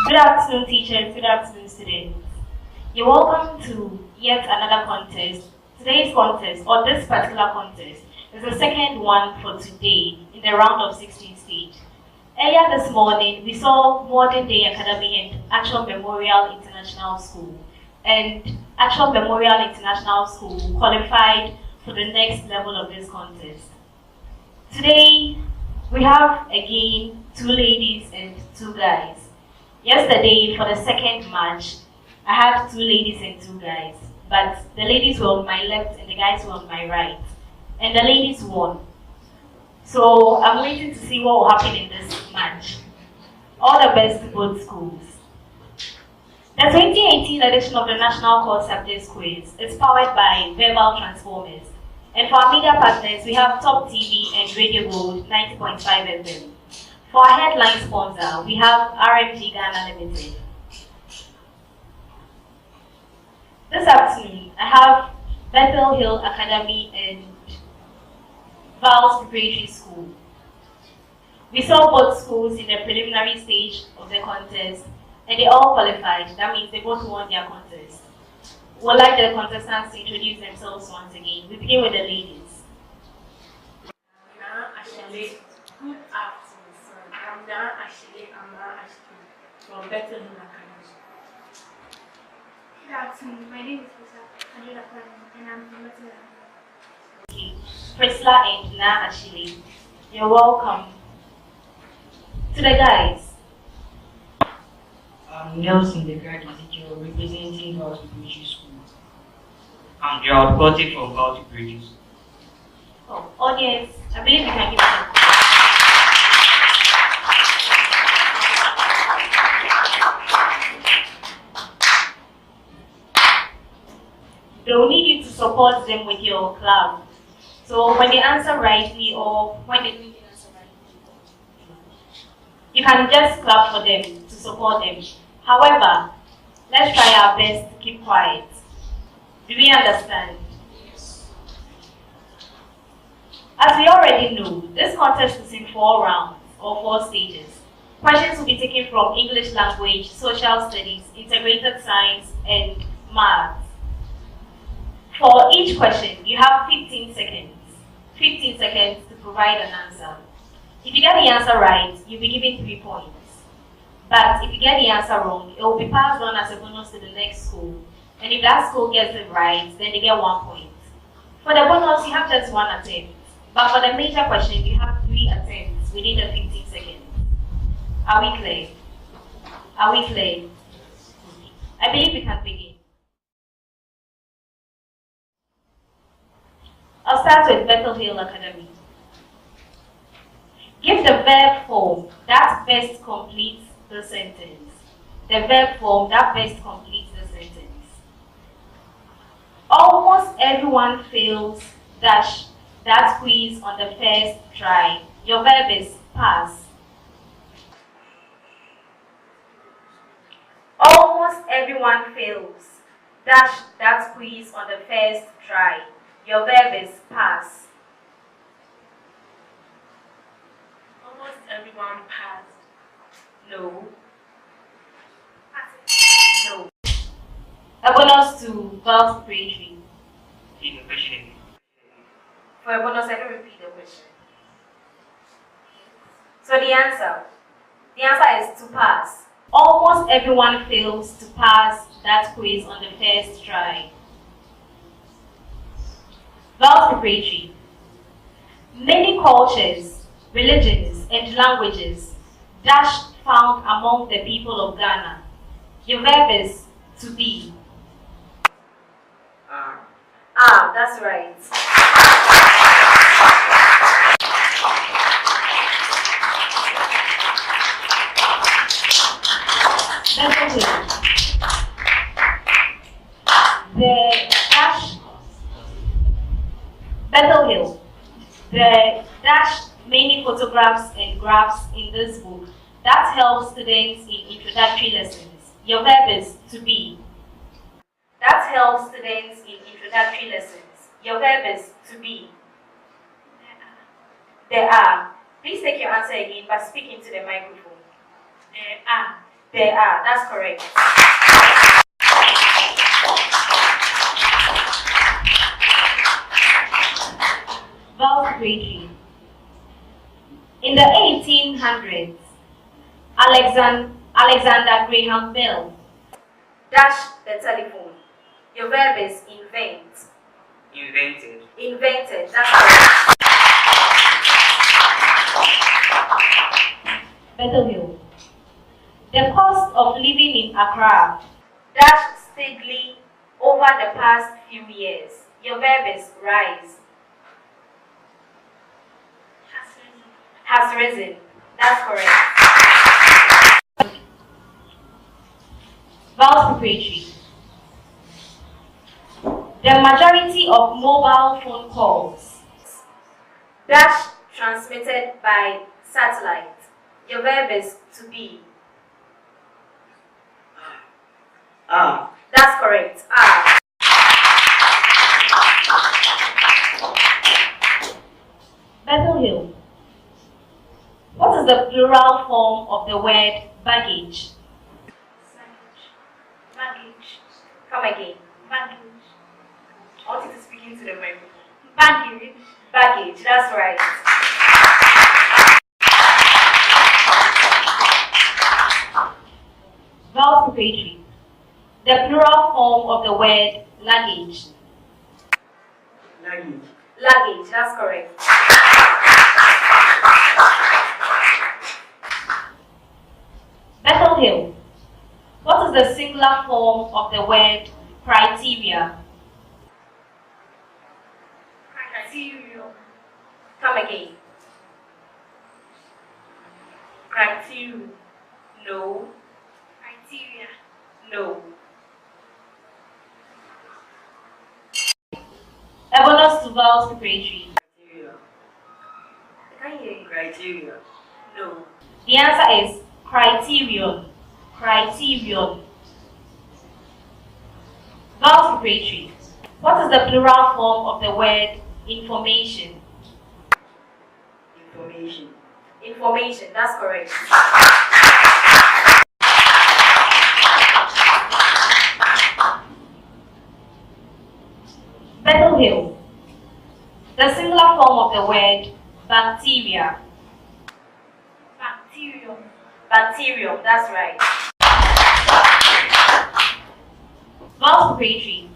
Good afternoon, teachers. Good afternoon, students. You're welcome to yet another contest. Today's contest, or this particular contest, is the second one for today in the round of 16 stage. Earlier this morning, we saw Modern Day Academy and Actual Memorial International School. And Actual Memorial International School qualified for the next level of this contest. Today, we have again 2 ladies and 2 guys. Yesterday, for the second match, I had 2 ladies and 2 guys, but the ladies were on my left and the guys were on my right, and the ladies won. So I'm waiting to see what will happen in this match. All the best to both schools. The 2018 edition of the National Core Subjects Quiz is powered by Verbal Transformers, and for our media partners, we have Top TV and Radio Gold 90.5 FM. For our headline sponsor, we have RMG Ghana Limited. This afternoon, I have Bethel Hill Academy and VAL'S Preparatory School. We saw both schools in the preliminary stage of the contest, and they all qualified. That means they both won their contest. We'd like the contestants to introduce themselves once again. We begin with the ladies. Good afternoon. I'm from Bethel Hill Academy. Good afternoon. My name is Priscilla and I'm from Bethel Hill. Okay. Priscilla and Na Ashili, you're welcome. To the guys. I'm Nelson, the graduate teacher representing VAL'S Preparatory School. I'm Gerald Gotti from VAL'S Preparatory School. Oh, audience, I believe you can give them. They will need you to support them with your clap. So when they answer rightly or when they didn't answer rightly, you can just clap for them to support them. However, let's try our best to keep quiet. Do we understand? Yes. As we already know, this contest is in 4 rounds or 4 stages. Questions will be taken from English language, social studies, integrated science, and maths. For each question, you have 15 seconds. 15 seconds to provide an answer. If you get the answer right, you'll be given 3 points. But if you get the answer wrong, it will be passed on as a bonus to the next school. And if that school gets it right, then they get 1 point. For the bonus, you have just 1 attempt. But for the major question, you have 3 attempts within the 15 seconds. Are we clear? Are we clear? I believe we can begin. I'll start with Bethel Hill Academy. Give the verb form that best completes the sentence. The verb form that best completes the sentence. Almost everyone fails that quiz on the first try. Your verb is pass. Almost everyone fails that quiz on the first try. Your verb is pass. Almost everyone passed. No. No. A bonus to VAL'S Preparatory. Repeat the question. For a bonus, I don't repeat the question. So the answer is to pass. Almost everyone fails to pass that quiz on the first try. VAL'S Preparatory. Many cultures religions, and languages dash found among the people of Ghana? Your verb is to be. That's right. Bethel Hill. The dash many photographs and graphs in this book that helps students in introductory lessons. Your verb is to be. That helps students in introductory lessons. Your verb is to be. There are. Please take your answer again by speaking to the microphone. There are. There are. That's correct. VAL'S preparatory. In the 1800s, Alexander Graham Bell dash the telephone. Your verb is invent. Invented. Invented. That's correct. Bethel Hill. The cost of living in Accra dash steadily over the past few years. Your verb is rise. Has risen. That's correct. VAL'S preparatory. The majority of mobile phone calls dash transmitted by satellite. Your verb is to be. That's correct. Bethel Hill. What is the plural form of the word baggage? Baggage. Come again. Baggage. I want you to speak into the microphone. Baggage. Baggage, that's right. VAL'S preparatory. The plural form of the word luggage. Luggage. Luggage, that's correct. Bethel Hill. What is the singular form of the word criteria? Criteria. Come again. Criteria. No. Criteria. No. A bonus to VAL'S preparatory. Criteria. I can't hear you. Criteria. No. The answer is criterion. Criterion. VAL'S preparatory. What is the plural form of the word information? Information. Information, that's correct. Bethel Hill. The singular form of the word bacteria. Bacterium. Bacterium, that's right. VAL'S preparatory.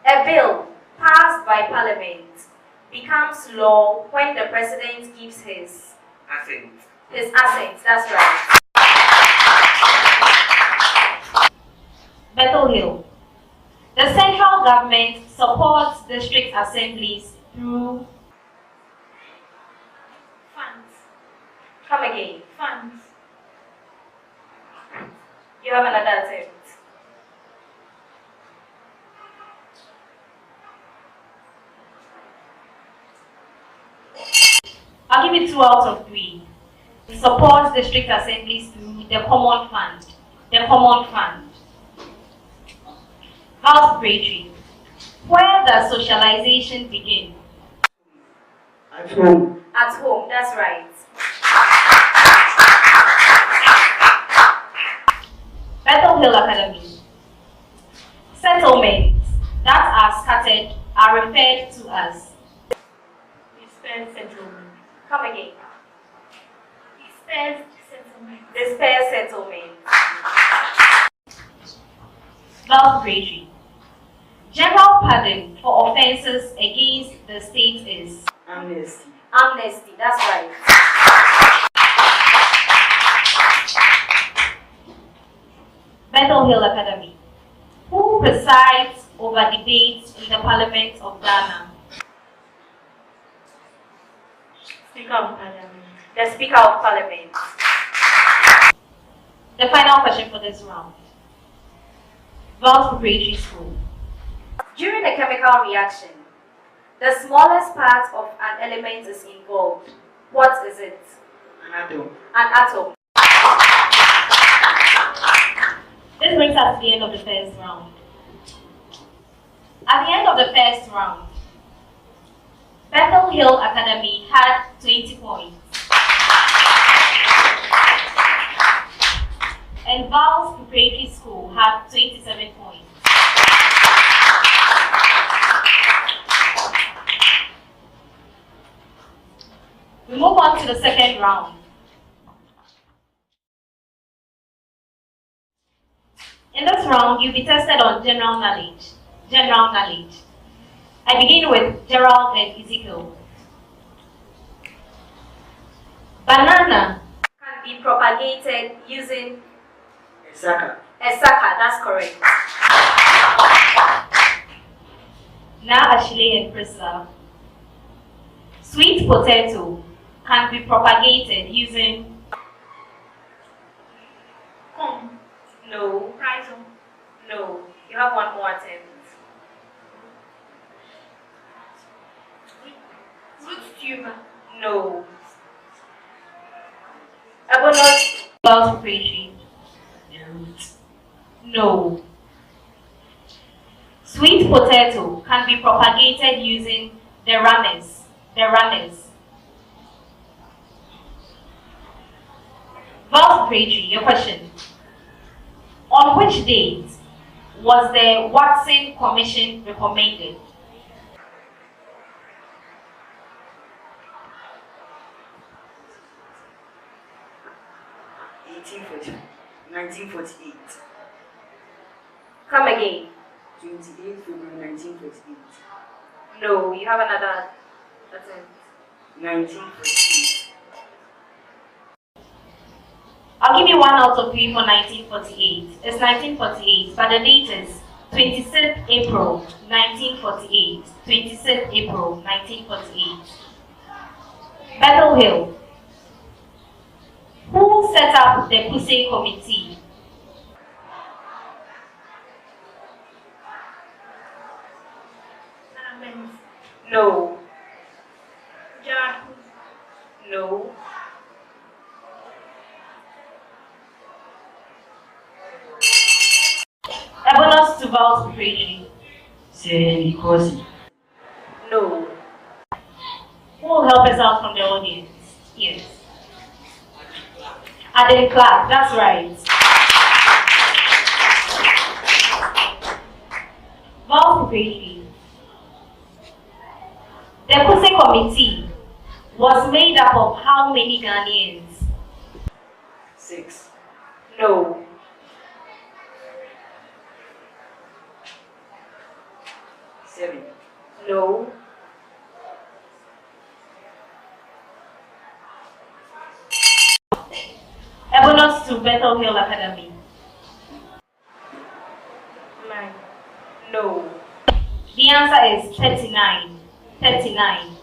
A bill passed by Parliament becomes law when the President gives his Assent. assent, that's right. Bethel Hill. The central government supports district assemblies through Funds. Come again. Funds. You have another attempt. I'll give it 2 out of 3. It supports district assemblies through the common fund. The common fund. VAL'S preparatory. Where does socialization begin? At home. At home, that's right. Bethel Hill Academy. Settlements that are scattered are referred to as Dispersed settlement. Come again. Dispersed settlement. Dispersed settlement. VAL'S preparatory. General pardon for offences against the state is Amnesty. Amnesty, that's right. Bethel Hill Academy. Who presides over debates in the Parliament of Ghana? Speaker of Parliament. The Speaker of Parliament. The final question for this round. VAL'S Preparatory School. During a chemical reaction, the smallest part of an element is involved. What is it? An atom. An atom. This brings us to the end of the first round. At the end of the first round, Bethel Hill Academy had 20 points. And VAL'S Preparatory School had 27 points. We move on to the second round. In this round, you'll be tested on general knowledge. General knowledge. I begin with Gerald and Ezekiel. Banana can be propagated using A sucker. a sucker, that's correct. Now Ashley and Priscilla. Sweet potato can be propagated using Corn. no, Rhizome. no. You have one more attempt. Root tuber. No. Abonot VAL'S Preparatory. The root. No. Sweet potato can be propagated using the runners. The runners. VAL'S Preparatory, your question. On which date was the Watson Commission recommended? 1948. Come again. 28 February 1948. No, you have another attempt. 1948. I'll give you 1 out of 3 for 1948. It's 1948, but the date is 26th April 1948. 26th April 1948. Bethel Hill. Who set up the Pussy Committee? Benz. No. Gerard. No. A bonus to VAL'S Preparatory. Say Nikosi. No. Who will help us out from the audience? Yes. Adam Clark, that's right. VAL'S Preparatory. The Pussy Committee was made up of how many Ghanaians? 6. No. Seven. No. A bonus to Bethel Hill Academy. 9. No. The answer is 39. 39.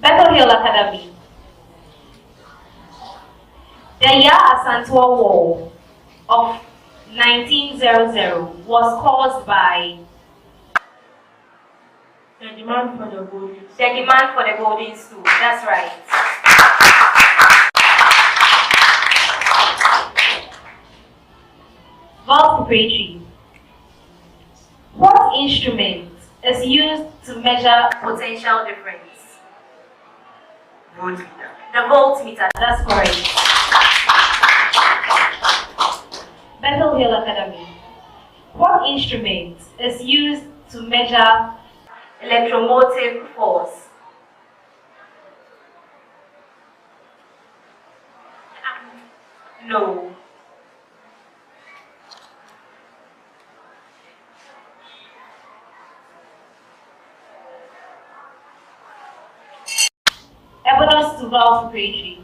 Bethel Hill Academy. The Ya Asantewaa War of 1900 was caused by The demand for the gold. the demand for the golden stool. That's right. VAL'S Preparatory. What instrument is used to measure potential difference? Voltmeter. The voltmeter. That's correct. Bethel Hill Academy. What instrument is used to measure electromotive force? No. Bonus to VAL'S preparatory.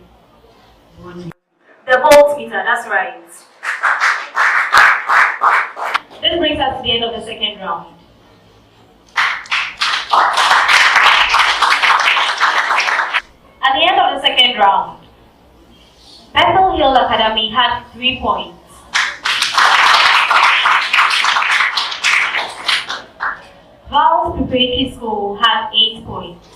The voltmeter, that's right. This brings us to the end of the second round. At the end of the second round, Bethel Hill Academy had 3 points. VAL'S Preparatory School had 8 points.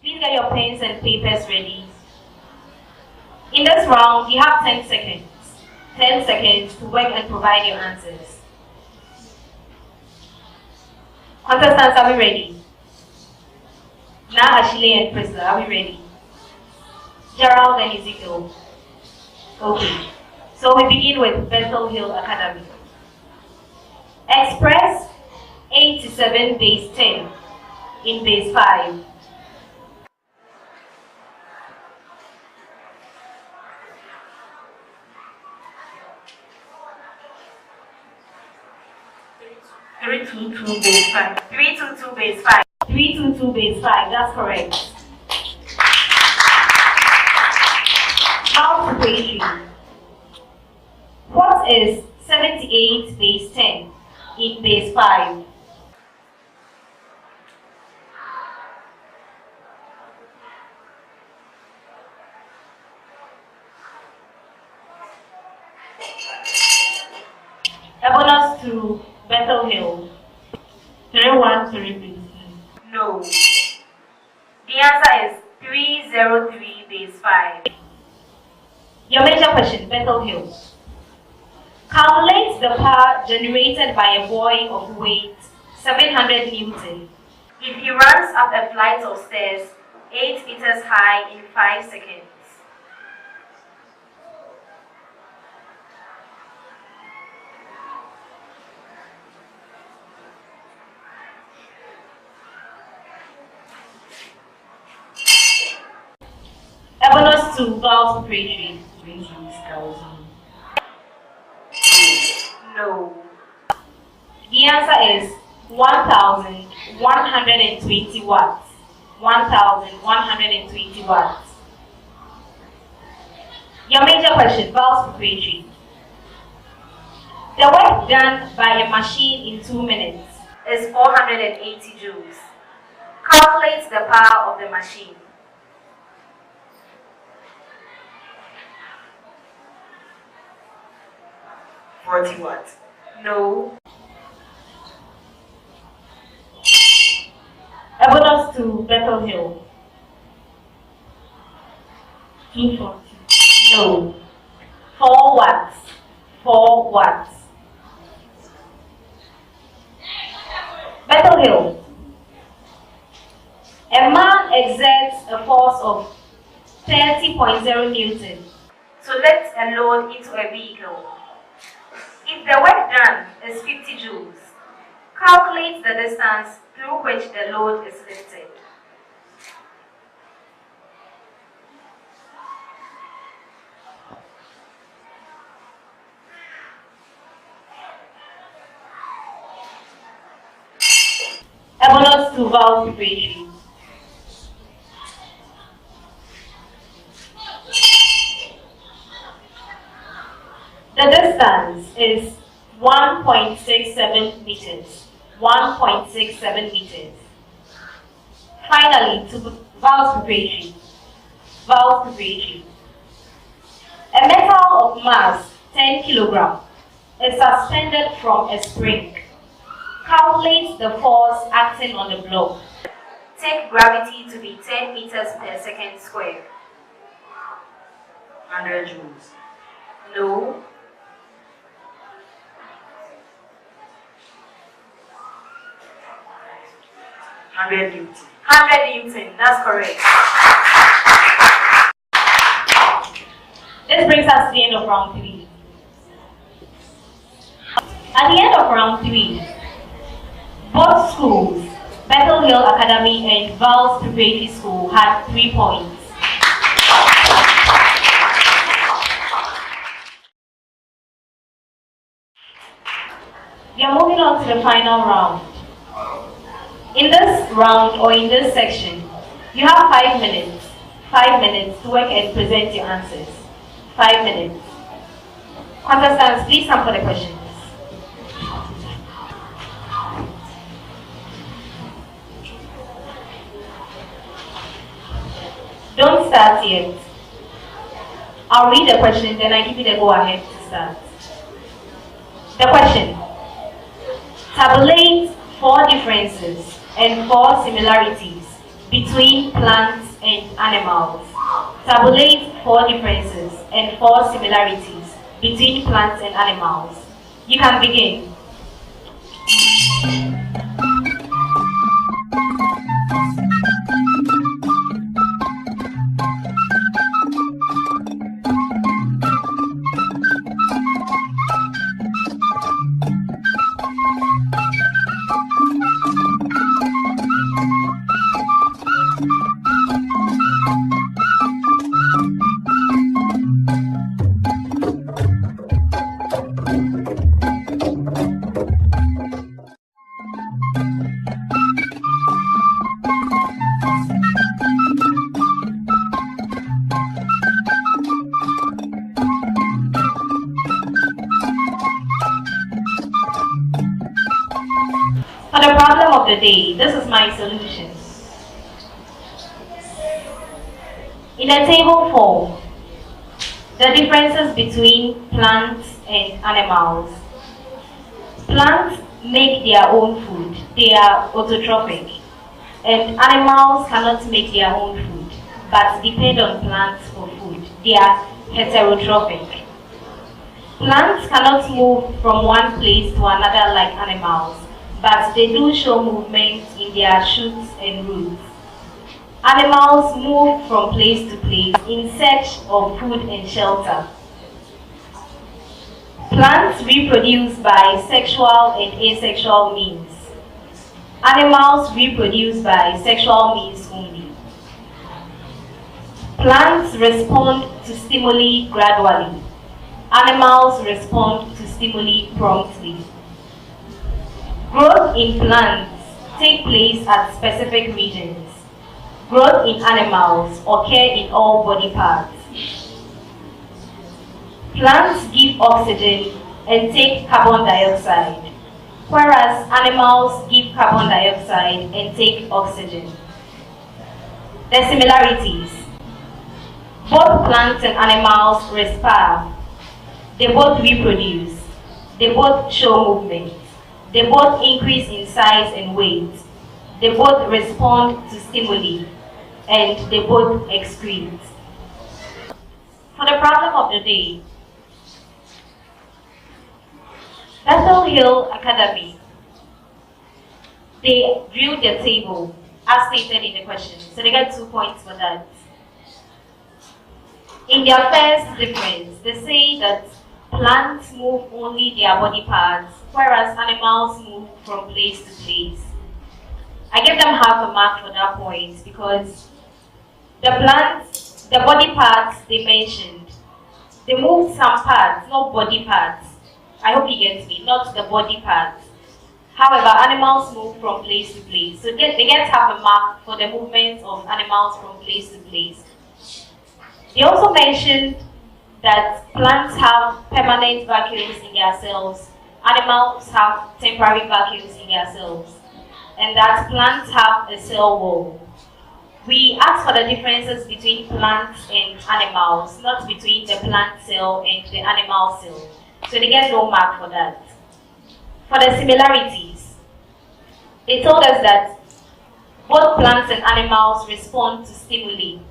Please get your pens and papers ready. In this round, you have 10 seconds. 10 seconds to work and provide your answers. Contestants, are we ready? Now, Ashley and Priscilla, are we ready? Gerald and Ezekiel. Okay. So we begin with Bethel Hill Academy. Express 87 base 10 in base 5. Three two two base 5. 322 base 5. 322 base 5, that's correct. VAL'S preparatory. What is 78 base 10 in base 5? A bonus to Bethel Hill. 313 base 5. No. The answer is 303 base 5. Your major question, Bethel Hill. Calculate the power generated by a boy of weight 700 Newton if he runs up a flight of stairs 8 meters high in 5 seconds. A bonus to VAL'S preparatory. 20,000. No. The answer is 1,120 watts. 1,120 watts. Your major question, VAL'S preparatory. The work done by a machine in 2 minutes is 480 joules. Calculate the power of the machine. 40 watts. No. A bonus to Bethel Hill. 240. No. 4 watts. 4 watts. Bethel Hill. A man exerts a force of 30.0 Newton to lift a load into a vehicle. If the work done is 50 joules, calculate the distance through which the load is lifted. A bonus to VAL'S preparatory. The distance is 1.67 meters. 1.67 meters. Finally, to VAL'S preparatory. VAL'S preparatory. A metal of mass 10 kg is suspended from a spring. Calculate the force acting on the block. Take gravity to be 10 meters per second square. 100 joules. No. Hundred Newton. 100 Newton, that's correct. This brings us to the end of round 3. At the end of round 3, both schools, Bethel Hill Academy and VAL'S Preparatory School, had 3 points. We are moving on to the final round. In this round or in this section, you have 5 minutes. 5 minutes to work and present your answers. 5 minutes. Contestants, please come for the questions. Don't start yet. I'll read the question, then I give you the go-ahead to start. The question. Tabulate 4 differences and 4 similarities between plants and animals. Tabulate 4 differences and 4 similarities between plants and animals. You can begin. For the problem of the day, this is my solution. In the table form, the differences between plants and animals. Plants make their own food. They are autotrophic. And animals cannot make their own food, but depend on plants for food. They are heterotrophic. Plants cannot move from one place to another like animals, but they do show movement in their shoots and roots. Animals move from place to place in search of food and shelter. Plants reproduce by sexual and asexual means. Animals reproduce by sexual means only. Plants respond to stimuli gradually. Animals respond to stimuli promptly. Growth in plants take place at specific regions. Growth in animals occur in all body parts. Plants give oxygen and take carbon dioxide, whereas animals give carbon dioxide and take oxygen. The similarities. Both plants and animals respire. They both reproduce. They both show movement. They both increase in size and weight. They both respond to stimuli. And they both excrete. For the problem of the day, BETHEL Academy, they drew the table as stated in the question, so they get 2 points for that. In their first difference, they say that plants move only their body parts, whereas animals move from place to place. I give them half a mark for that point because the plants, the body parts they mentioned, they move some parts, not body parts. I hope you get me, not the body parts. However, animals move from place to place. So they get half a mark for the movements of animals from place to place. They also mentioned that plants have permanent vacuoles in their cells, animals have temporary vacuoles in their cells, and that plants have a cell wall. We asked for the differences between plants and animals, not between the plant cell and the animal cell. So they get no mark for that. For the similarities, they told us that both plants and animals respond to stimuli,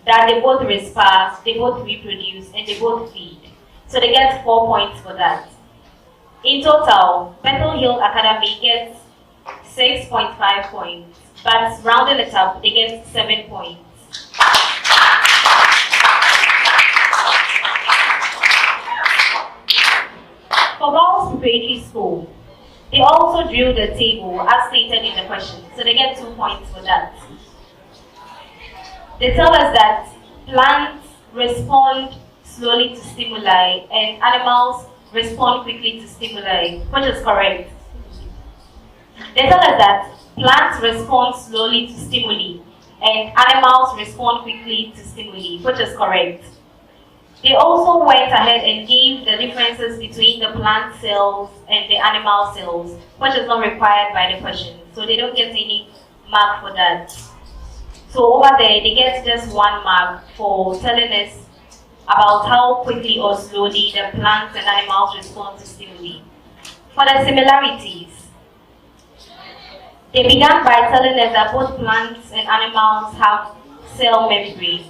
that they both respire, they both reproduce, and they both feed. So they get 4 points for that. In total, BETHEL Academy gets 6.5 points, but rounding it up, they get 7 points. For VAL'S Preparatory School, they also drew the table as stated in the question, so they get 2 points for that. They tell us that plants respond slowly to stimuli and animals respond quickly to stimuli, which is correct. They tell us that plants respond slowly to stimuli and animals respond quickly to stimuli, which is correct. They also went ahead and gave the differences between the plant cells and the animal cells, which is not required by the question. So they don't get any mark for that. So over there, they get just 1 mark for telling us about how quickly or slowly the plants and animals respond to stimuli. For the similarities, they began by telling us that both plants and animals have cell membrane.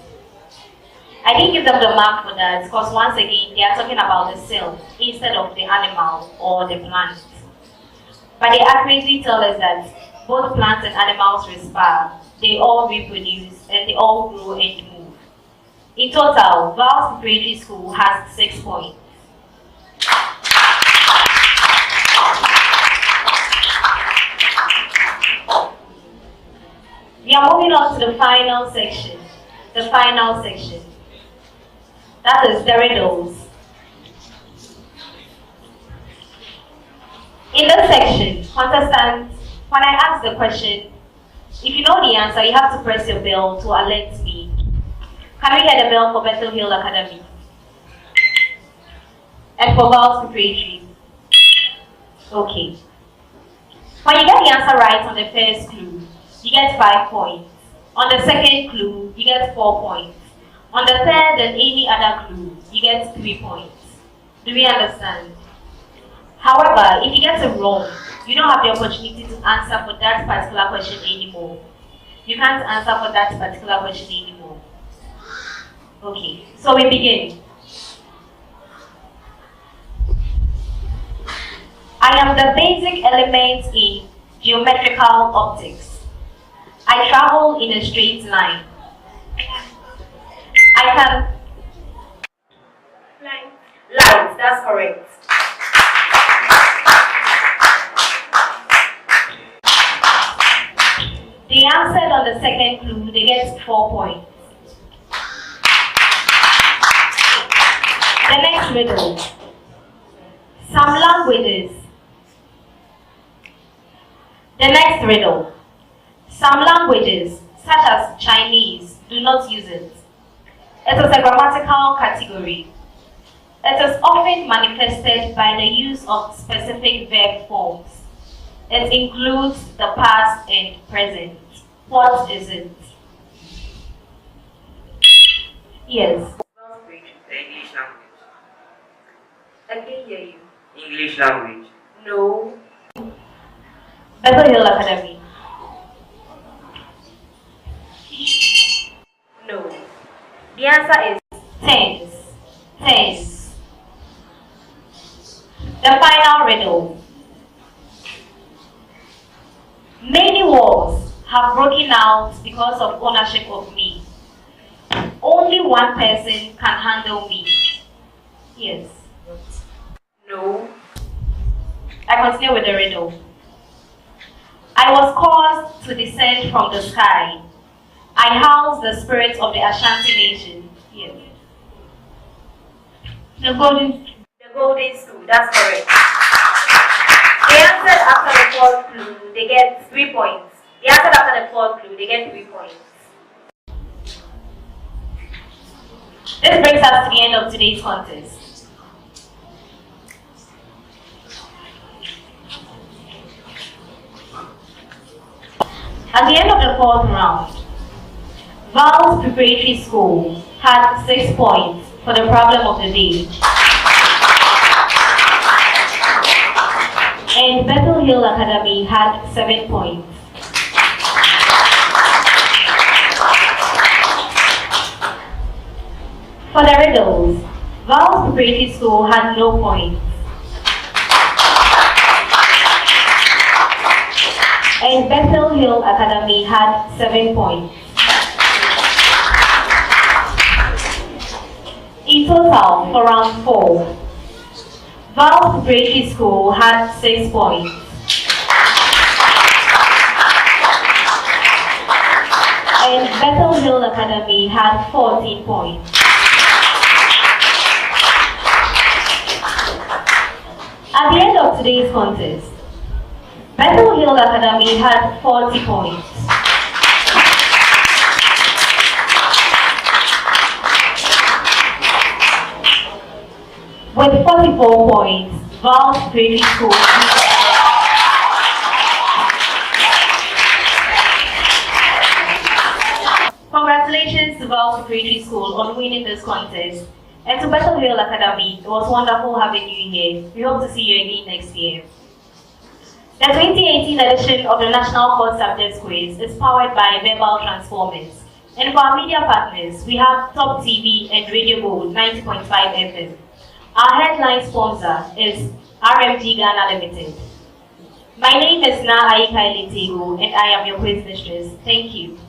I didn't give them the mark for that because once again, they are talking about the cell instead of the animal or the plant. But they accurately tell us that both plants and animals respire, they all reproduce, and they all grow and move. In total, VAL'S Preparatory School has 6 points. We are moving on to the final section. The final section. That is the riddles. In this section, contestants, when I ask the question, if you know the answer, you have to press your bell to alert me. Can we hear the bell for BETHEL Academy? And for VAL'S Preparatory? Okay. When you get the answer right on the first clue, you get 5 points. On the second clue, you get 4 points. On the third and any other clue, you get 3 points. Do we understand? However, if you get it wrong, you don't have the opportunity to answer for that particular question anymore. You can't answer for that particular question anymore. Okay, so we begin. I am the basic element in geometrical optics. I travel in a straight line. I can... Light, that's correct. They answered on the second clue, they get 4 points. The next riddle. Some languages. The next riddle. Some languages, such as Chinese, do not use it. It is a grammatical category. It is often manifested by the use of specific verb forms. It includes the past and present. What is it? Yes. The English language. I can hear you. English language. No. BETHEL Academy. No. The answer is tense. Tense. The final riddle. Many wars have broken out because of ownership of me. Only one person can handle me. Yes. No. I continue with the riddle. I was caused to descend from the sky. I house the spirit of the Ashanti nation. Yes. The golden stool, that's correct. They answered after the fourth clue, they get 3 points. They answered after the fourth clue, they get 3 points. This brings us to the end of today's contest. At the end of the fourth round, VAL'S Preparatory School had 6 points for the problem of the day. And BETHEL Academy had 7 points. For the riddles, VAL'S Preparatory School had no points. And BETHEL Academy had 7 points. In total, for round 4, VAL'S Preparatory School had 6 points. And BETHEL Academy had 14 points. At the end of today's contest, BETHEL Academy had 40 points. With 44 points, VAL'S Preparatory School. Congratulations to VAL'S Preparatory School on winning this contest. And to BETHEL Academy, it was wonderful having you here. We hope to see you again next year. The 2018 edition of the National Core Subjects Quiz is powered by Verbal Transformers. And for our media partners, we have Top TV and Radio Gold 90.5 FM. Our headline sponsor is RMG Ghana Limited. My name is Na Aika Elitego, and I am your quiz mistress. Thank you.